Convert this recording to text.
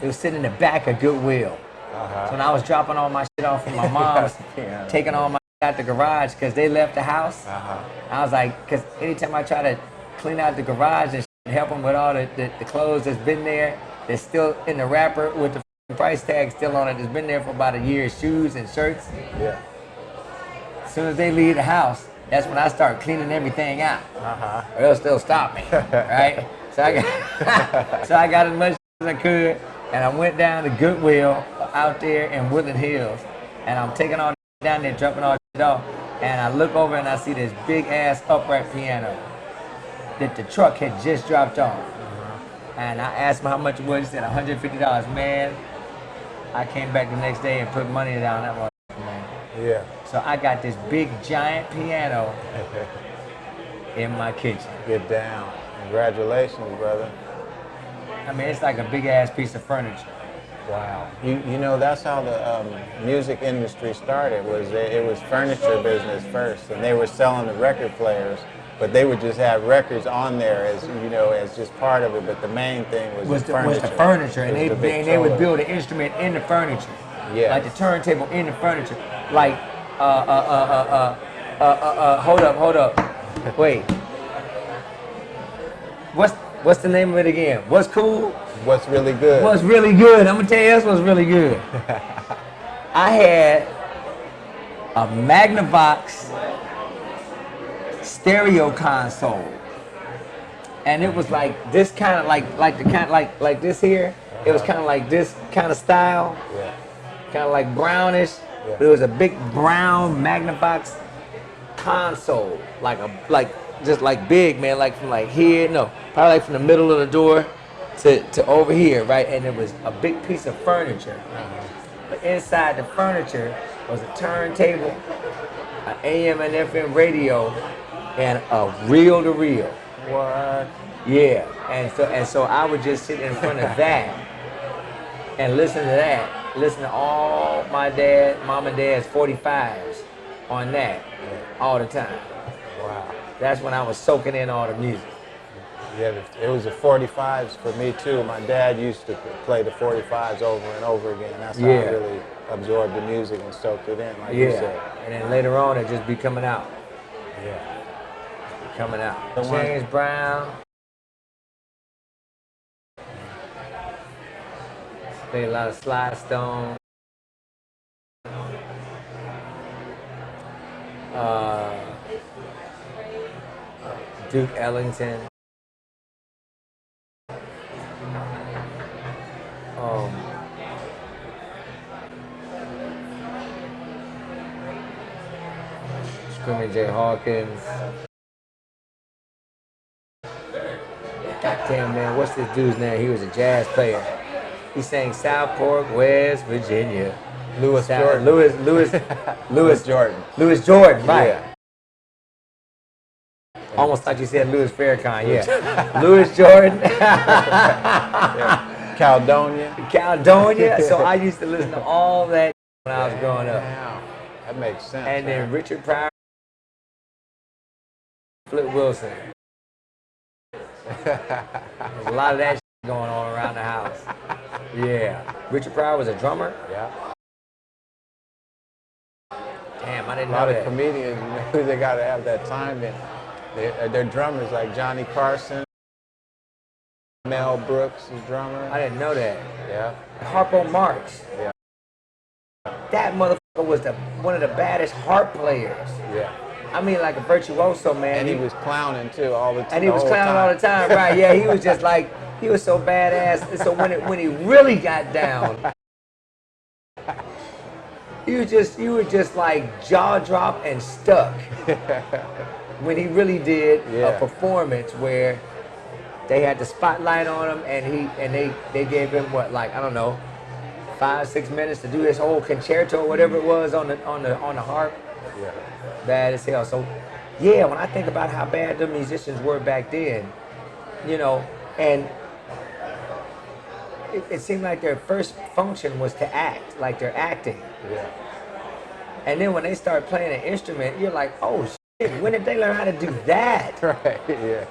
It was sitting in the back of Goodwill. So when I was dropping all my shit off from my mom's, taking all my shit out the garage because they left the house, I was like, because anytime I try to clean out the garage and help them with all the clothes that's been there, that's still in the wrapper with the price tag still on it, that's been there for about a year, shoes and shirts. Yeah. As soon as they leave the house, that's when I start cleaning everything out. Or else they'll stop me, right? So I got as much as I could, and I went down to Goodwill out there in Woodland Hills, and I'm taking all down there, dropping all off, and I look over and I see this big ass upright piano that the truck had just dropped off. And I asked him how much it was. He said $150. Man, I came back the next day and put money down that one, man. Yeah. So I got this big giant piano in my kitchen. Get down. Congratulations, brother. I mean, it's like a big ass piece of furniture. Wow. You know, that's how the music industry started. It was furniture business first, and they were selling the record players, but they would just have records on there as, you know, as just part of it. But the main thing was the furniture, and they would build an instrument in the furniture. Yeah. Like the turntable in the furniture. Like hold up. Wait. What's the name of it again? What's cool? What's really good? What's really good? I'm gonna tell you that's what's really good. I had a Magnavox stereo console, and it was like this kind of like this here. It was kind of like this kind of style, kind of like brownish. But it was a big brown Magnavox console, just like big, man, like from like here, no, probably like from the middle of the door to over here, right? And it was a big piece of furniture. But inside the furniture was a turntable, an AM and FM radio, and a reel-to-reel. What? Yeah, and so I would just sit in front of that and listen to that, listen to all my mom and dad's 45s on that all the time. Wow. That's when I was soaking in all the music. Yeah, it was the 45s for me too. My dad used to play the 45s over and over again. That's how I really absorbed the music and soaked it in, like you said. And then later on, it just be coming out. Yeah. Coming out. James Brown. Played a lot of Sly Stone. Duke Ellington. Screaming Jay Hawkins. Goddamn, man, what's this dude's name? He was a jazz player. He sang Southport, West Virginia. Louis Jordan. Louis Jordan, right. Yeah. Almost thought you said Louis Farrakhan, yeah. Louis Jordan. Caledonia. So I used to listen to all that when I was growing up. That makes sense. And then Richard Pryor, Flip Wilson. There's a lot of that shit going on around the house. Yeah. Richard Pryor was a drummer? Yeah. Damn, I didn't know that. A lot of comedians, you know, they got to have that time in. They're drummers like Johnny Carson, Mel Brooks is drummer. I didn't know that. Yeah. Harpo Marx. Yeah. That motherfucker was one of the baddest harp players. Yeah. I mean, like a virtuoso, man. And he was clowning too all the time. And he was clowning all the time, right? Yeah, he was just like, he was so badass. And so when he really got down, you were just like jaw drop and stuck. When he really did a performance where they had the spotlight on him, and they gave him what, like, I don't know, 5-6 minutes to do his whole concerto or whatever it was on the harp. Yeah. Bad as hell. So yeah, when I think about how bad the musicians were back then, you know, and it seemed like their first function was to act, like they're acting. Yeah. And then when they start playing an instrument, you're like, oh shit, when did they learn how to do that? Right, yeah.